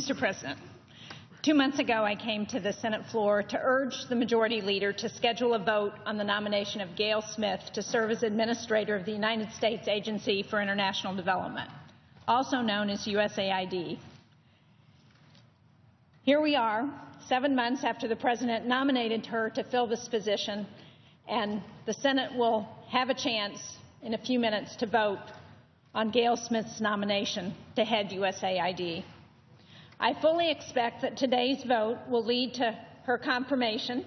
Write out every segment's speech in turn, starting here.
Mr. President, 2 months ago I came to the Senate floor to urge the Majority Leader to schedule a vote on the nomination of Gayle Smith to serve as Administrator of the United States Agency for International Development, also known as USAID. Here we are, 7 months after the President nominated her to fill this position, and the Senate will have a chance in a few minutes to vote on Gayle Smith's nomination to head USAID. I fully expect that today's vote will lead to her confirmation,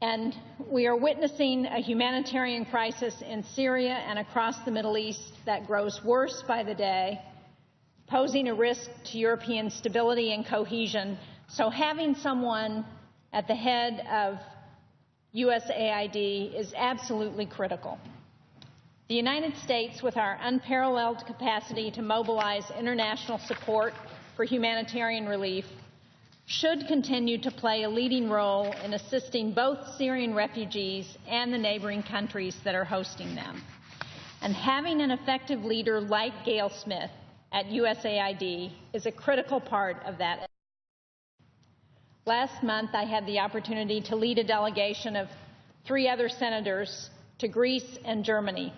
and we are witnessing a humanitarian crisis in Syria and across the Middle East that grows worse by the day, posing a risk to European stability and cohesion. So having someone at the head of USAID is absolutely critical. The United States, with our unparalleled capacity to mobilize international support for humanitarian relief, should continue to play a leading role in assisting both Syrian refugees and the neighboring countries that are hosting them. And having an effective leader like Gayle Smith at USAID is a critical part of that. Last month, I had the opportunity to lead a delegation of 3 other senators to Greece and Germany.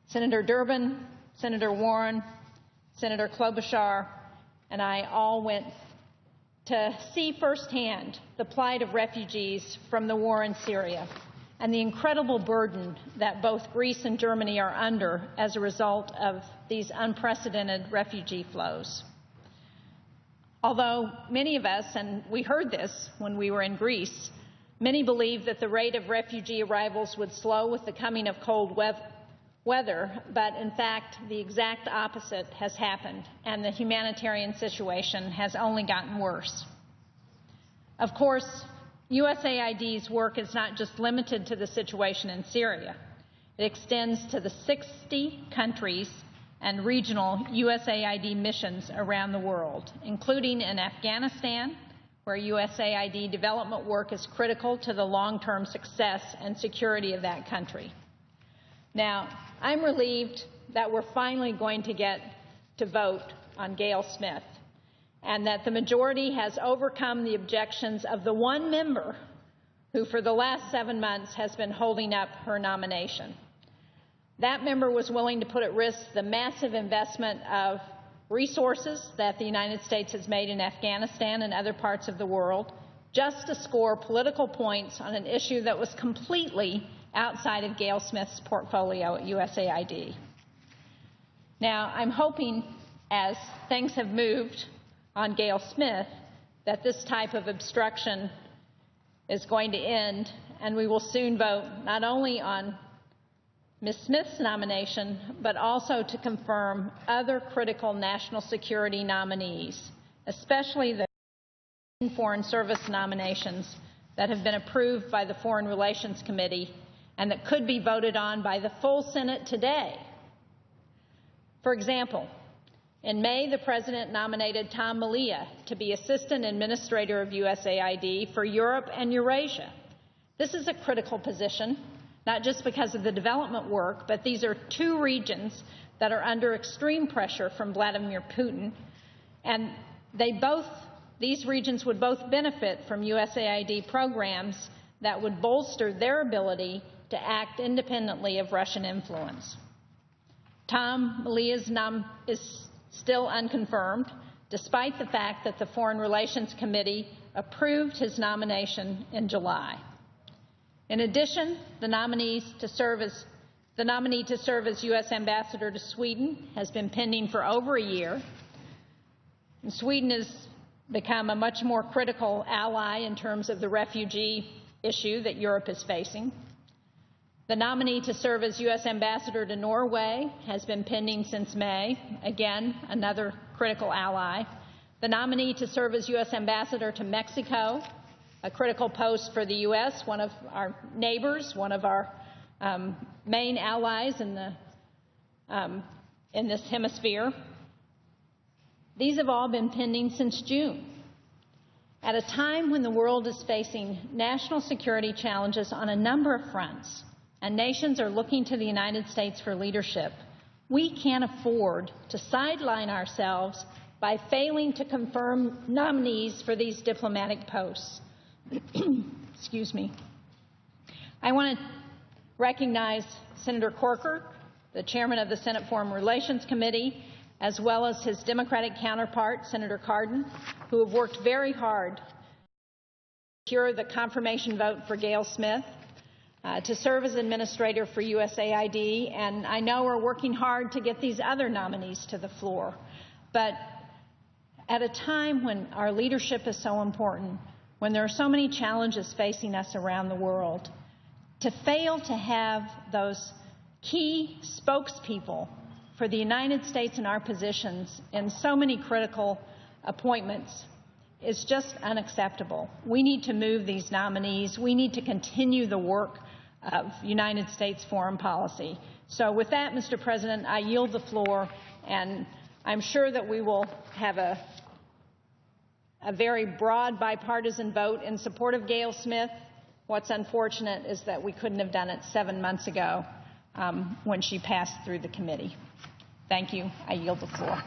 Senator Durbin, Senator Warren, Senator Klobuchar, and I all went to see firsthand the plight of refugees from the war in Syria and the incredible burden that both Greece and Germany are under as a result of these unprecedented refugee flows. Although many of us, and we heard this when we were in Greece, many believe that the rate of refugee arrivals would slow with the coming of cold weather, but in fact, the exact opposite has happened, and the humanitarian situation has only gotten worse. Of course, USAID's work is not just limited to the situation in Syria. It extends to the 60 countries and regional USAID missions around the world, including in Afghanistan, where USAID development work is critical to the long-term success and security of that country. Now, I'm relieved that we're finally going to get to vote on Gayle Smith, and that the majority has overcome the objections of the one member who for the last 7 months has been holding up her nomination. That member was willing to put at risk the massive investment of resources that the United States has made in Afghanistan and other parts of the world just to score political points on an issue that was completely outside of Gayle Smith's portfolio at USAID. Now, I'm hoping, as things have moved on Gayle Smith, that this type of obstruction is going to end, and we will soon vote not only on Ms. Smith's nomination, but also to confirm other critical national security nominees, especially the Foreign Service nominations that have been approved by the Foreign Relations Committee and that could be voted on by the full Senate today. For example, in May, the President nominated Tom Malia to be Assistant Administrator of USAID for Europe and Eurasia. This is a critical position, not just because of the development work, but these are 2 regions that are under extreme pressure from Vladimir Putin, and these regions would both benefit from USAID programs that would bolster their ability to act independently of Russian influence. Tom Malia's is still unconfirmed, despite the fact that the Foreign Relations Committee approved his nomination in July. In addition, the nominee to serve as U.S. Ambassador to Sweden has been pending for over a year. And Sweden has become a much more critical ally in terms of the refugee issue that Europe is facing. The nominee to serve as U.S. Ambassador to Norway has been pending since May, again, another critical ally. The nominee to serve as U.S. Ambassador to Mexico, a critical post for the U.S., one of our neighbors, one of our main allies in this hemisphere. These have all been pending since June. At a time when the world is facing national security challenges on a number of fronts, and nations are looking to the United States for leadership, we can't afford to sideline ourselves by failing to confirm nominees for these diplomatic posts. Excuse me. I want to recognize Senator Corker, the chairman of the Senate Foreign Relations Committee, as well as his Democratic counterpart, Senator Cardin, who have worked very hard to secure the confirmation vote for Gayle Smith, to serve as administrator for USAID, and I know we're working hard to get these other nominees to the floor. But at a time when our leadership is so important, when there are so many challenges facing us around the world, to fail to have those key spokespeople for the United States in our positions in so many critical appointments is just unacceptable. We need to move these nominees. We need to continue the work of United States foreign policy. So with that, Mr. President, I yield the floor, and I'm sure that we will have a very broad bipartisan vote in support of Gayle Smith. What's unfortunate is that we couldn't have done it 7 months ago when she passed through the committee. Thank you. I yield the floor.